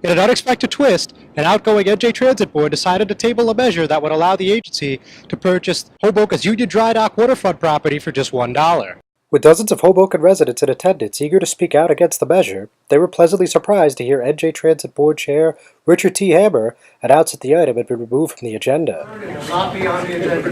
In an unexpected twist, an outgoing NJ Transit Board decided to table a measure that would allow the agency to purchase Hoboken's Union Dry Dock waterfront property for just $1. With dozens of Hoboken residents in attendance eager to speak out against the measure, they were pleasantly surprised to hear NJ Transit Board Chair Richard T. Hammer announce that the item had been removed from the agenda. Not be on the agenda.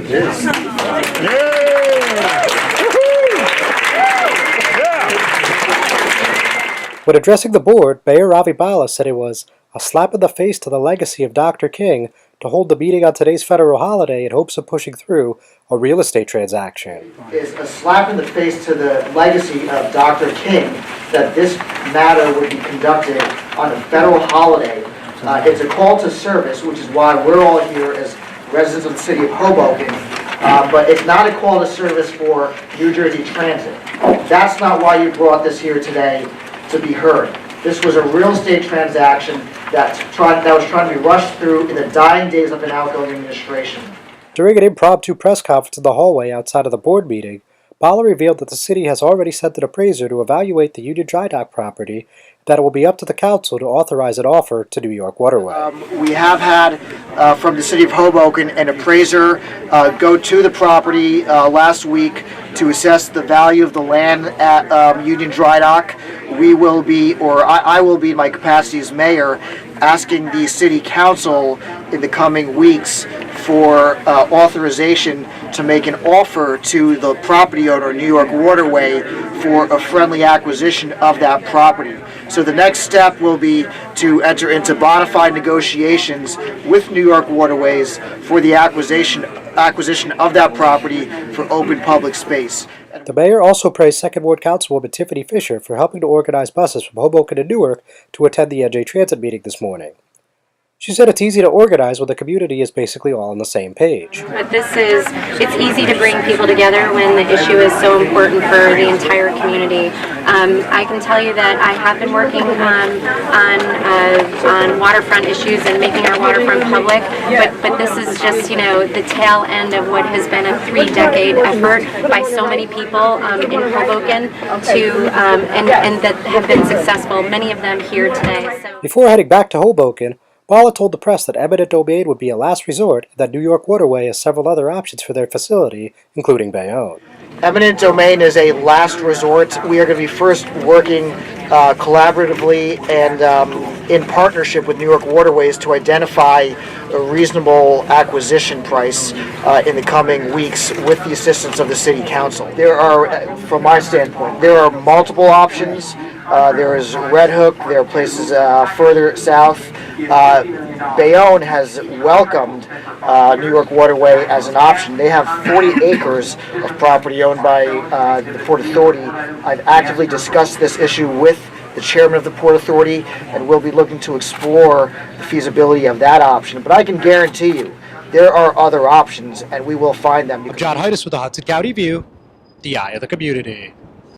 When addressing the board, Mayor Ravi Bala said it was a slap in the face to the legacy of Dr. King to hold the meeting on today's federal holiday in hopes of pushing through a real estate transaction. It's a slap in the face to the legacy of Dr. King that this matter would be conducted on a federal holiday. It's a call to service, which is why we're all here as residents of the city of Hoboken, but it's not a call to service for New Jersey Transit. That's not why you brought this here today to be heard. This was a real estate transaction that was trying to be rushed through in the dying days of an outgoing administration. During an impromptu press conference in the hallway outside of the board meeting, Bala revealed that the city has already sent an appraiser to evaluate the Union Dry Dock property, that it will be up to the council to authorize an offer to New York Waterway. We have had from the city of Hoboken an appraiser go to the property last week to assess the value of the land at Union Dry Dock. We will be, or I will be in my capacity as mayor, asking the city council in the coming weeks for authorization to make an offer to the property owner, New York Waterway, for a friendly acquisition of that property. So the next step will be to enter into bona fide negotiations with New York Waterways for the acquisition of that property for open public space. The mayor also praised Second Ward Councilwoman Tiffany Fisher for helping to organize buses from Hoboken and Newark to attend the NJ Transit meeting this morning. She said it's easy to organize when the community is basically all on the same page. But it's easy to bring people together when the issue is so important for the entire community. I can tell you that I have been working on waterfront issues and making our waterfront public, but this is just, the tail end of what has been a 3-decade effort by so many people in Hoboken and that have been successful, many of them here today. So. Before heading back to Hoboken, Bala told the press that eminent domain would be a last resort and that New York Waterway has several other options for their facility, including Bayonne. Eminent domain is a last resort. We are going to be first working collaboratively and in partnership with New York Waterways to identify a reasonable acquisition price in the coming weeks with the assistance of the City Council. There are, from my standpoint, there are multiple options. There is Red Hook, there are places further south. Bayonne has welcomed New York Waterway as an option. They have 40 acres of property owned by the Port Authority. I've actively discussed this issue with the chairman of the Port Authority, and we'll be looking to explore the feasibility of that option. But I can guarantee you, there are other options, and we will find them. I'm John Heides with the Hudson County View, the eye of the community.